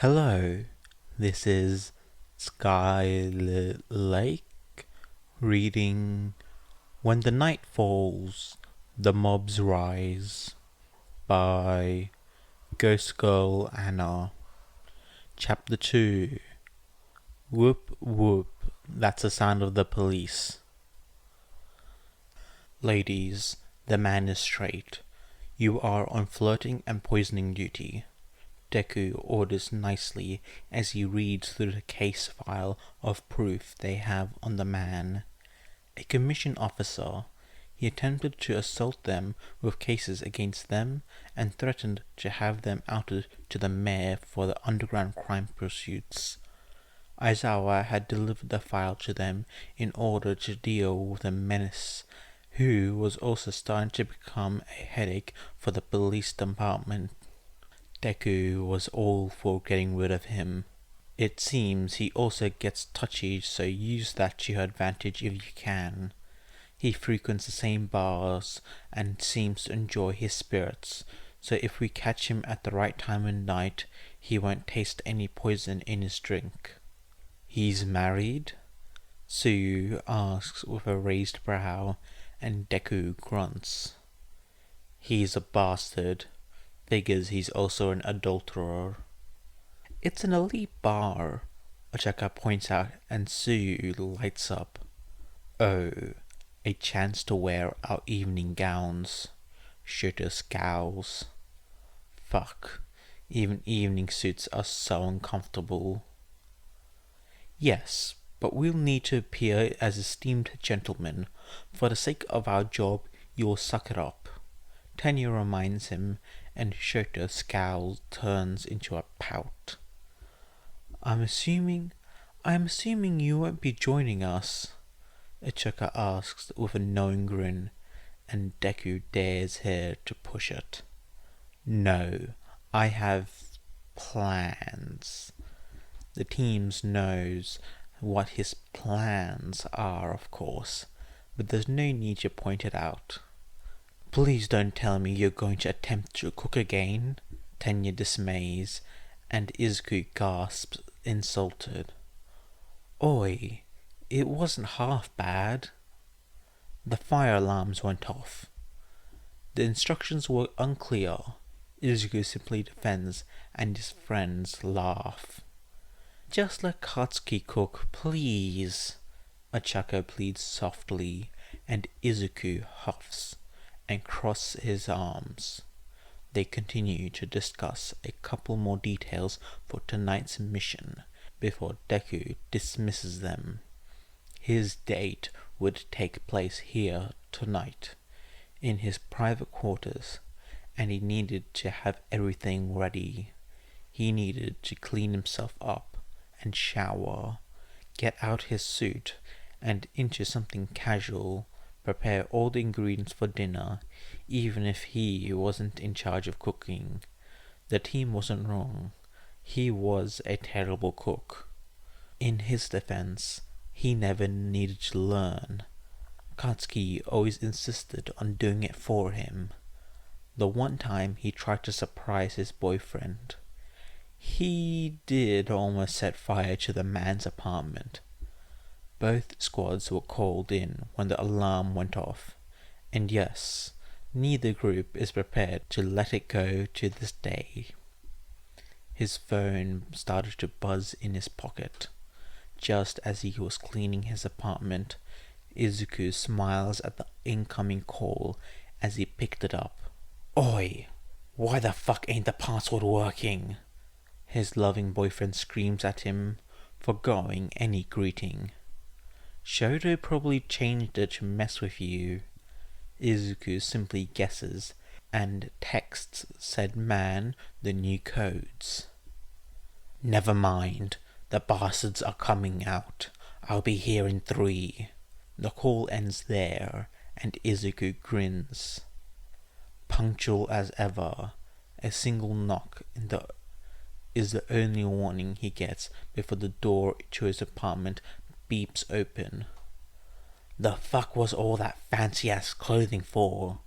Hello, this is Lake reading When the Night Falls, the Mobs Rise by Ghost Girl Anna. Chapter 2. Whoop whoop, that's the sound of the police. Ladies, the man is straight. You are on flirting and poisoning duty. Deku orders nicely as he reads through the case file of proof they have on the man. A commission officer, he attempted to assault them with cases against them and threatened to have them outed to the mayor for the underground crime pursuits. Aizawa had delivered the file to them in order to deal with a menace who was also starting to become a headache for the police department. Deku was all for getting rid of him. It seems he also gets touchy, so use that to your advantage if you can. He frequents the same bars and seems to enjoy his spirits, so if we catch him at the right time of night, he won't taste any poison in his drink. He's married? Suyu asks with a raised brow, and Deku grunts. He's a bastard. Figures he's also an adulterer. It's an elite bar, Ochaka points out, and Suyu lights up. Oh, a chance to wear our evening gowns. Shoto scowls. Fuck, even evening suits are so uncomfortable. Yes, but we'll need to appear as esteemed gentlemen. For the sake of our job, you'll suck it up. Tenya reminds him, and Shoto's scowl turns into a pout. I'm assuming you won't be joining us, Ichika asks with a knowing grin, and Deku dares her to push it. No, I have plans. The team knows what his plans are, of course, but there's no need to point it out. Please don't tell me you're going to attempt to cook again, Tenya dismays, and Izuku gasps, insulted. Oi, it wasn't half bad. The fire alarms went off. The instructions were unclear. Izuku simply defends, and his friends laugh. Just let Katsuki cook, please, Ochako pleads softly, and Izuku huffs and cross his arms. They continue to discuss a couple more details for tonight's mission before Deku dismisses them. His date would take place here tonight, in his private quarters, and he needed to have everything ready. He needed to clean himself up and shower, get out his suit and into something casual, prepare all the ingredients for dinner, even if he wasn't in charge of cooking. The team wasn't wrong. He was a terrible cook. In his defense, he never needed to learn. Katsuki always insisted on doing it for him. The one time he tried to surprise his boyfriend, he did almost set fire to the man's apartment. Both squads were called in when the alarm went off, and yes, neither group is prepared to let it go to this day. His phone started to buzz in his pocket. Just as he was cleaning his apartment, Izuku smiles at the incoming call as he picked it up. Oi, why the fuck ain't the password working? His loving boyfriend screams at him, forgoing any greeting. Shoto probably changed it to mess with you. Izuku simply guesses, and texts said man the new codes. Never mind, the bastards are coming out. I'll be here in 3. The call ends there, and Izuku grins. Punctual as ever, a single knock is the only warning he gets before the door to his apartment beeps open. The fuck was all that fancy-ass clothing for?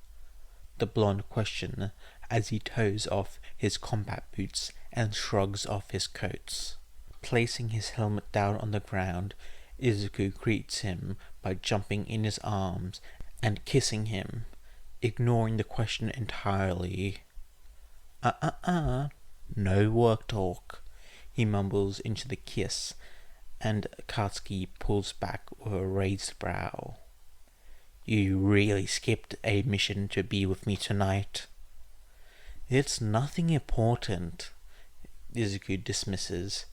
The blonde questioned as he toes off his combat boots and shrugs off his coats. Placing his helmet down on the ground, Izuku greets him by jumping in his arms and kissing him, ignoring the question entirely. No work talk, he mumbles into the kiss, and Katsuki pulls back with a raised brow. You really skipped a mission to be with me tonight. It's nothing important, Izuku dismisses.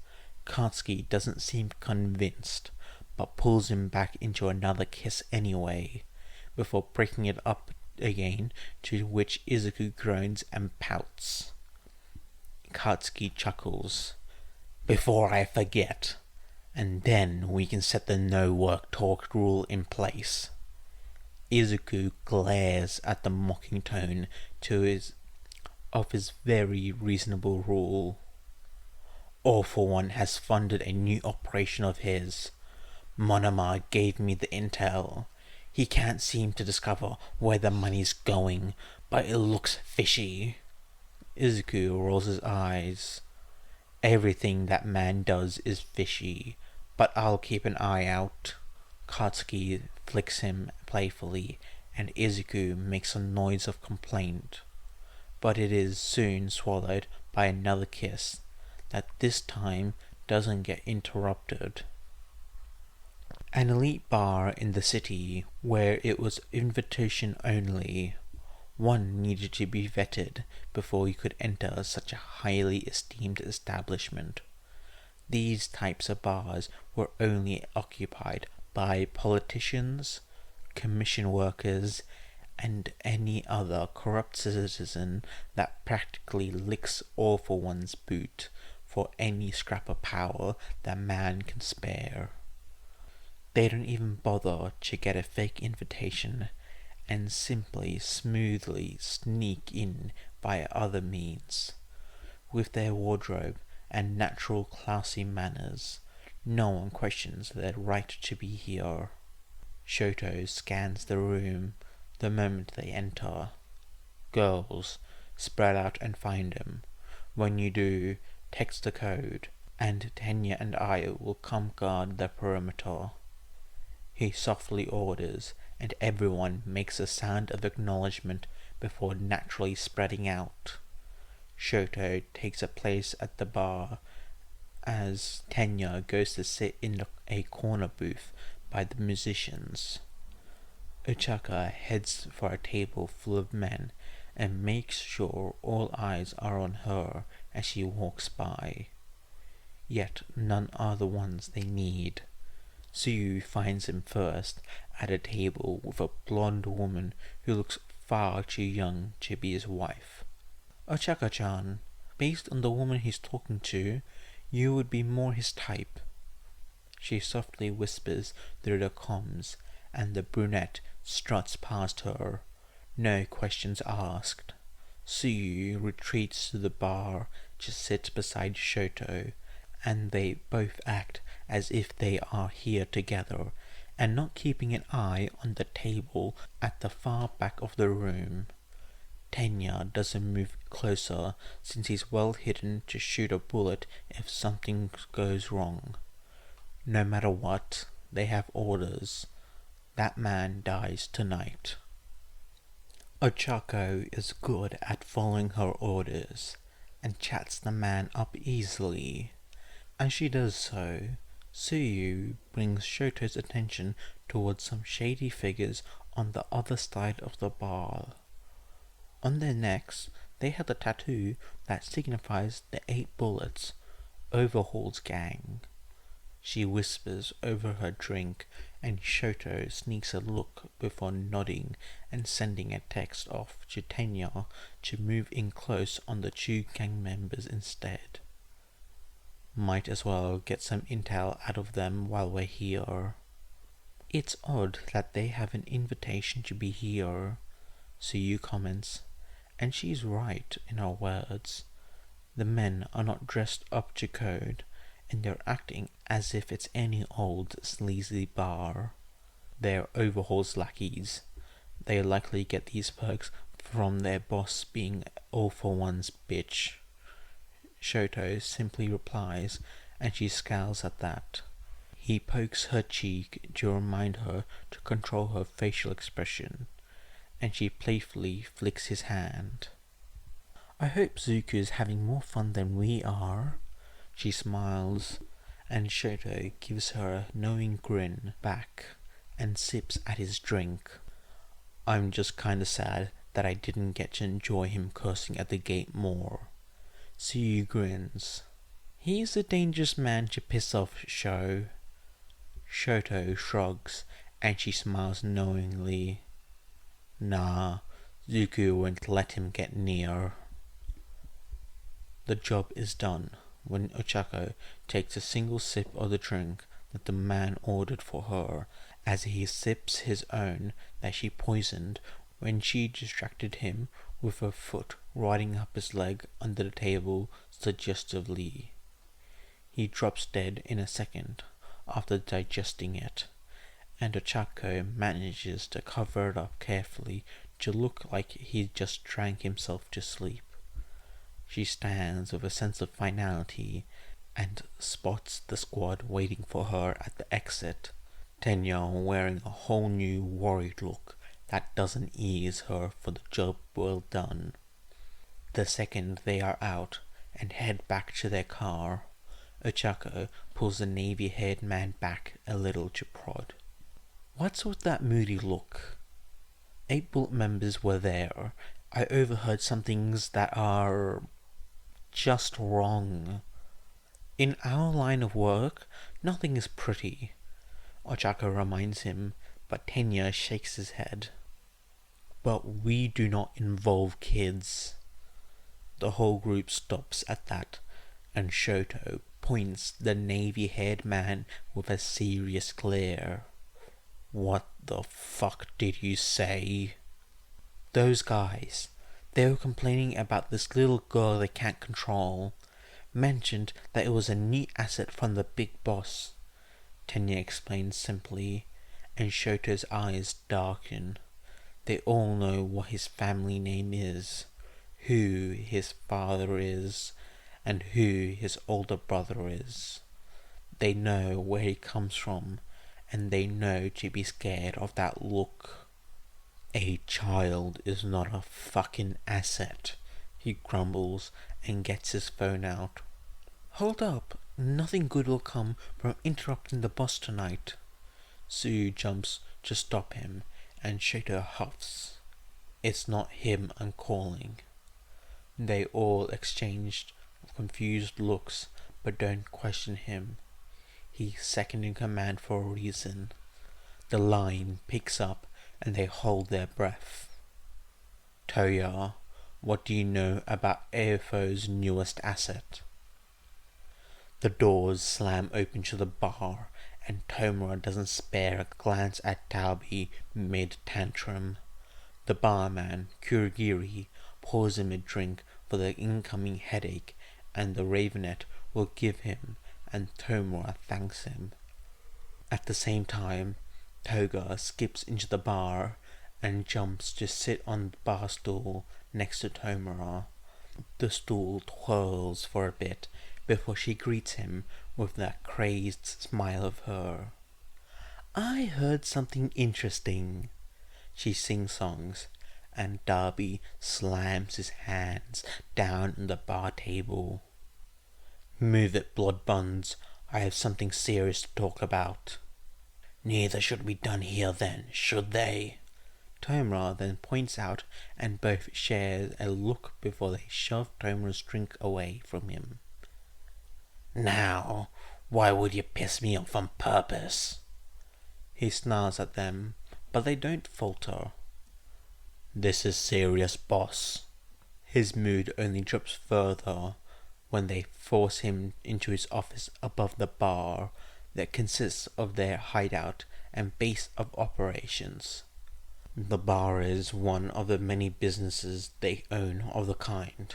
Katsuki doesn't seem convinced, but pulls him back into another kiss anyway, before breaking it up again, to which Izuku groans and pouts. Katsuki chuckles. Before I forget, and then we can set the no work talk rule in place. Izuku glares at the mocking tone of his very reasonable rule. All for One has funded a new operation of his. Monoma gave me the intel. He can't seem to discover where the money's going, but it looks fishy. Izuku rolls his eyes. Everything that man does is fishy, but I'll keep an eye out. Katsuki flicks him playfully, and Izuku makes a noise of complaint. But it is soon swallowed by another kiss that this time doesn't get interrupted. An elite bar in the city where it was invitation only. One needed to be vetted before you could enter such a highly esteemed establishment. These types of bars were only occupied by politicians, commission workers, and any other corrupt citizen that practically licks All for One's boot for any scrap of power that man can spare. They don't even bother to get a fake invitation and simply smoothly sneak in via other means. With their wardrobe and natural classy manners, no one questions their right to be here. Shoto scans the room the moment they enter. Girls, spread out and find him. When you do, text the code, and Tenya and I will come guard the perimeter. He softly orders, and everyone makes a sound of acknowledgement before naturally spreading out. Shoto takes a place at the bar as Tenya goes to sit in a corner booth by the musicians. Ochaka heads for a table full of men and makes sure all eyes are on her as she walks by. Yet none are the ones they need. Suyu finds him first at a table with a blonde woman who looks far too young to be his wife. Ochaka-chan, based on the woman he's talking to, you would be more his type. She softly whispers through the comms, and the brunette struts past her. No questions asked. Suyu retreats to the bar to sit beside Shoto, and they both act as if they are here together, and not keeping an eye on the table at the far back of the room. Tenya doesn't move closer since he's well hidden to shoot a bullet if something goes wrong. No matter what, they have orders. That man dies tonight. Ochako is good at following her orders, and chats the man up easily. As she does so, Suyu brings Shoto's attention towards some shady figures on the other side of the bar. On their necks, they have a tattoo that signifies the 8 bullets, Overhaul's gang. She whispers over her drink, and Shoto sneaks a look before nodding and sending a text off to Tenya to move in close on the 2 gang members instead. Might as well get some intel out of them while we're here. It's odd that they have an invitation to be here, Suyu comments, and she's right in her words. The men are not dressed up to code, and they're acting as if it's any old sleazy bar. They're Overhaul's lackeys. They likely get these perks from their boss being All for One's bitch. Shoto simply replies, and she scowls at that. He pokes her cheek to remind her to control her facial expression, and she playfully flicks his hand. I hope Zuko is having more fun than we are. She smiles, and Shoto gives her a knowing grin back and sips at his drink. I'm just kinda sad that I didn't get to enjoy him cursing at the gate more. Tsuyu grins. He's a dangerous man to piss off, Sho. Shoto shrugs, and she smiles knowingly. Nah, Zuko won't let him get near. The job is done when Ochako takes a single sip of the drink that the man ordered for her, as he sips his own that she poisoned when she distracted him with her foot riding up his leg under the table suggestively. He drops dead in a second after digesting it, and Ochako manages to cover it up carefully to look like he just drank himself to sleep. She stands with a sense of finality and spots the squad waiting for her at the exit, Tenya wearing a whole new worried look that doesn't ease her for the job well done. The second they are out and head back to their car, Ochako pulls the navy-haired man back a little to prod. What's with that moody look? 8 Bullet members were there. I overheard some things that are just wrong. In our line of work, nothing is pretty, Ochako reminds him, but Tenya shakes his head. But we do not involve kids. The whole group stops at that, and Shoto points the navy-haired man with a serious glare. What the fuck did you say? Those guys, they were complaining about this little girl they can't control. Mentioned that it was a new asset from the big boss. Tenya explains simply, and Shoto's eyes darken. They all know what his family name is, who his father is, and who his older brother is. They know where he comes from, and they know to be scared of that look. A child is not a fucking asset, he grumbles and gets his phone out. Hold up, nothing good will come from interrupting the boss tonight. Sue jumps to stop him, and Shoto huffs. It's not him I'm calling. They all exchanged confused looks, but don't question him. He's second in command for a reason. The line picks up, and they hold their breath. Toya, what do you know about AFO's newest asset? The doors slam open to the bar, and Tomura doesn't spare a glance at Taobi mid-tantrum. The barman, Kurigiri, pours him a drink for the incoming headache, and the Ravenet will give him, and Tomura thanks him. At the same time, Toga skips into the bar and jumps to sit on the bar stool next to Tomura. The stool twirls for a bit before she greets him with that crazed smile of her. I heard something interesting. She sing-songs, and Darby slams his hands down on the bar table. Move it, blood buns. I have something serious to talk about. Neither should be done here then, should they? Tomura then points out, and both share a look before they shove Tomura's drink away from him. Now, why would you piss me off on purpose? He snarls at them, but they don't falter. This is serious, boss. His mood only drops further when they force him into his office above the bar that consists of their hideout and base of operations. The bar is one of the many businesses they own of the kind.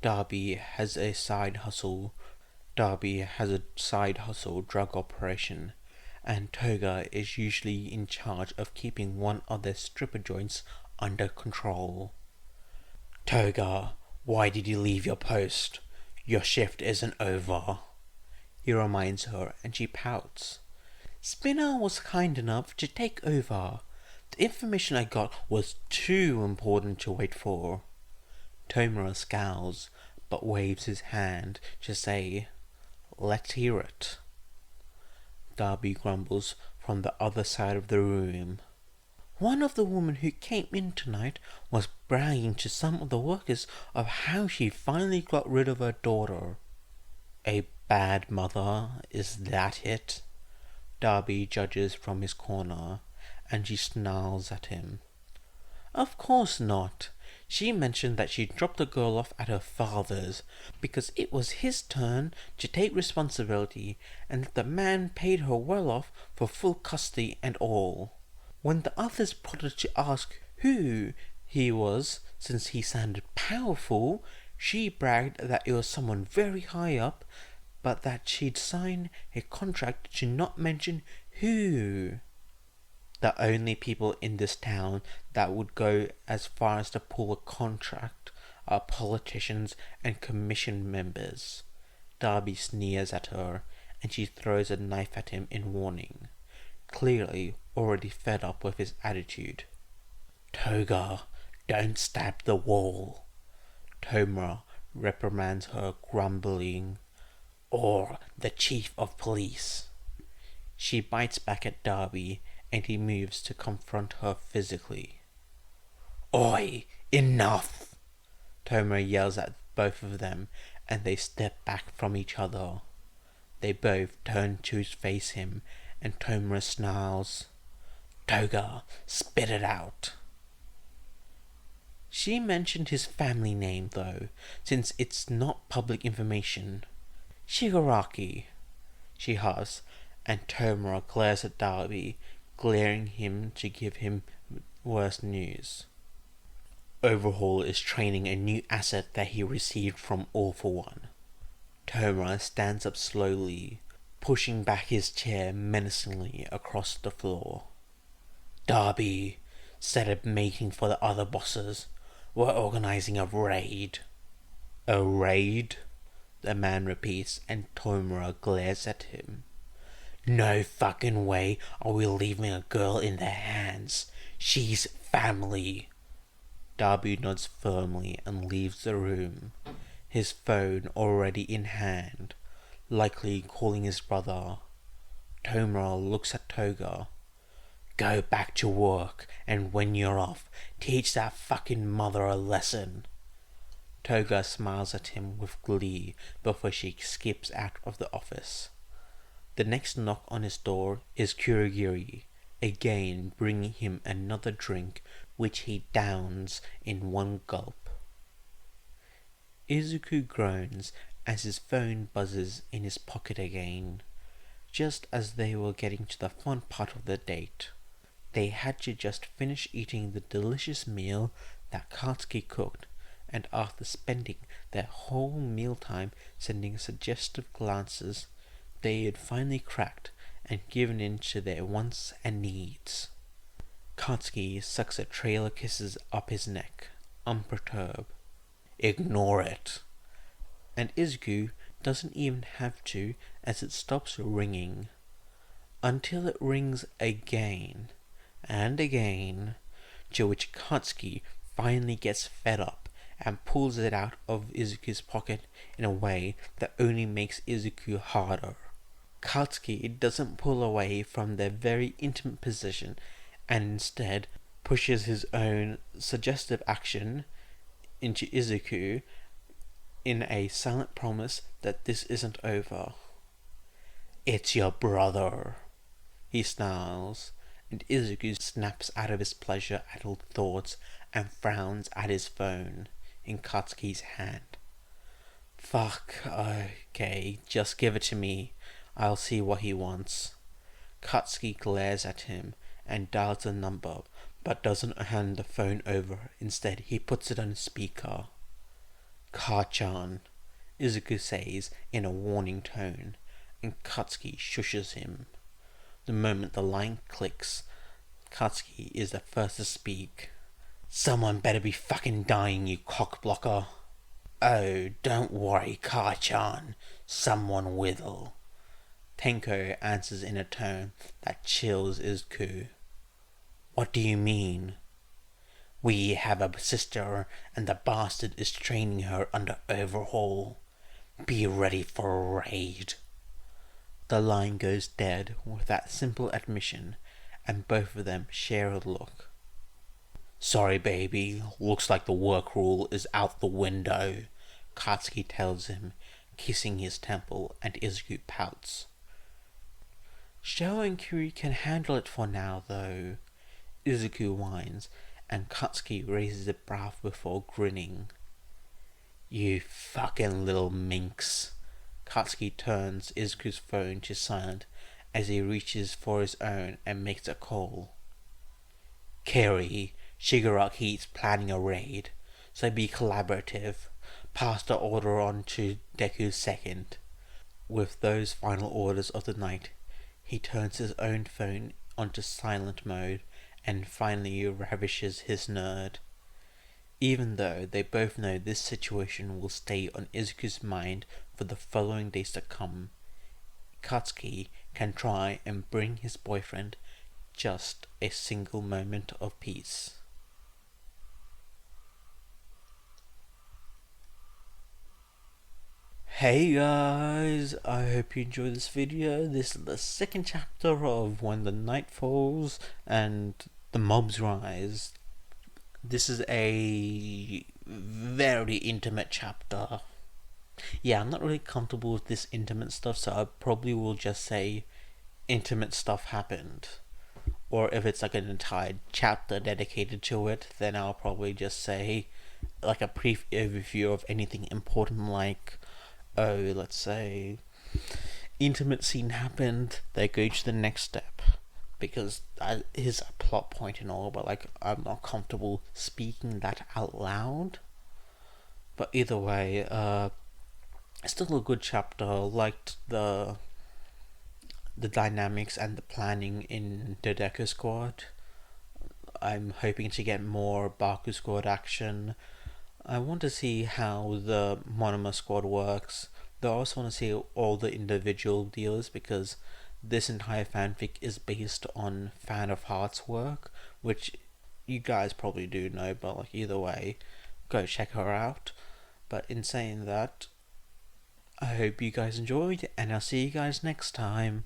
Darby has a side hustle drug operation, and Toga is usually in charge of keeping one of their stripper joints under control. Toga, why did you leave your post? Your shift isn't over, he reminds her, and she pouts. Spinner was kind enough to take over. The information I got was too important to wait for. Tomura scowls, but waves his hand to say, let's hear it. Darby grumbles from the other side of the room. One of the women who came in tonight was bragging to some of the workers of how she finally got rid of her daughter. A bad mother, is that it? Darby judges from his corner, and she snarls at him. Of course not. She mentioned that she dropped the girl off at her father's because it was his turn to take responsibility and that the man paid her well off for full custody and all. When the others prodded to ask who he was, since he sounded powerful, she bragged that it was someone very high up, but that she'd sign a contract to not mention who. The only people in this town that would go as far as to pull a contract are politicians and commission members. Darby sneers at her, and she throws a knife at him in warning, clearly already fed up with his attitude. Toga, don't stab the wall. Tomura reprimands her, grumbling, or the chief of police. She bites back at Darby, and he moves to confront her physically. Oi, enough! Tomura yells at both of them, and they step back from each other. They both turn to face him, and Tomura snarls, Toga, spit it out. She mentioned his family name, though, since it's not public information. Shigaraki, she huffs, and Tomura glares at Darby, glaring him to give him worse news. Overhaul is training a new asset that he received from All for One. Tomura stands up slowly, pushing back his chair menacingly across the floor. Darby, set a meeting for the other bosses. We're organizing a raid. A raid? The man repeats, and Tomura glares at him. No fucking way are we leaving a girl in their hands. She's family. Darby nods firmly and leaves the room, his phone already in hand, likely calling his brother. Tomura looks at Toga. Go back to work, and when you're off, teach that fucking mother a lesson. Toga smiles at him with glee before she skips out of the office. The next knock on his door is Kurogiri, again bringing him another drink, which he downs in one gulp. Izuku groans as his phone buzzes in his pocket again, just as they were getting to the fun part of the date. They had to just finish eating the delicious meal that Katsuki cooked, and after spending their whole mealtime sending suggestive glances, they had finally cracked and given in to their wants and needs. Katsuki sucks a trail of kisses up his neck, unperturbed. Ignore it. And Izuku doesn't even have to, as it stops ringing. Until it rings again, and again, to which Katsuki finally gets fed up and pulls it out of Izuku's pocket in a way that only makes Izuku harder. Katsuki doesn't pull away from their very intimate position and instead pushes his own suggestive action into Izuku in a silent promise that this isn't over. It's your brother, he snarls, and Izuku snaps out of his pleasure-addled thoughts and frowns at his phone in Katsuki's hand. Fuck, okay, just give it to me. I'll see what he wants. Katsuki glares at him and dials a number, but doesn't hand the phone over. Instead, he puts it on speaker. Ka-chan, Izuku says in a warning tone, and Katsuki shushes him. The moment the line clicks, Katsuki is the first to speak. Someone better be fucking dying, you cockblocker. Oh, don't worry, Kai-chan. Someone will. Tenko answers in a tone that chills Izuku. What do you mean? We have a sister and the bastard is training her under overhaul. Be ready for a raid. The line goes dead with that simple admission, and both of them share a look. Sorry, baby, looks like the work rule is out the window, Katsuki tells him, kissing his temple, and Izuku pouts. Sho and Kiri can handle it for now, though, Izuku whines, and Katsuki raises a brow before grinning. You fucking little minx. Katsuki turns Izuku's phone to silent as he reaches for his own and makes a call. Kiri, Shigaraki's planning a raid, so be collaborative. Pass the order on to Deku's second. With those final orders of the night, he turns his own phone onto silent mode and finally ravishes his nerd. Even though they both know this situation will stay on Izuku's mind for the following days to come, Katsuki can try and bring his boyfriend just a single moment of peace. Hey guys, I hope you enjoyed this video. This is the second chapter of When the Night Falls and the Mobs Rise. This is a very intimate chapter. Yeah, I'm not really comfortable with this intimate stuff, so I probably will just say intimate stuff happened. Or if it's like an entire chapter dedicated to it, then I'll probably just say like a brief overview of anything important, like, oh, let's say intimate scene happened, they go to the next step. Because that is a plot point and all, but like I'm not comfortable speaking that out loud. But either way, it's still a good chapter. Liked the dynamics and the planning in the Deku Squad. I'm hoping to get more Baku Squad action. I want to see how the Monoma Squad works. Though I also want to see all the individual deals, because this entire fanfic is based on Fan of Heart's work, which you guys probably do know, but like either way, go check her out. But in saying that, I hope you guys enjoyed, and I'll see you guys next time.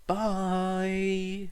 Bye!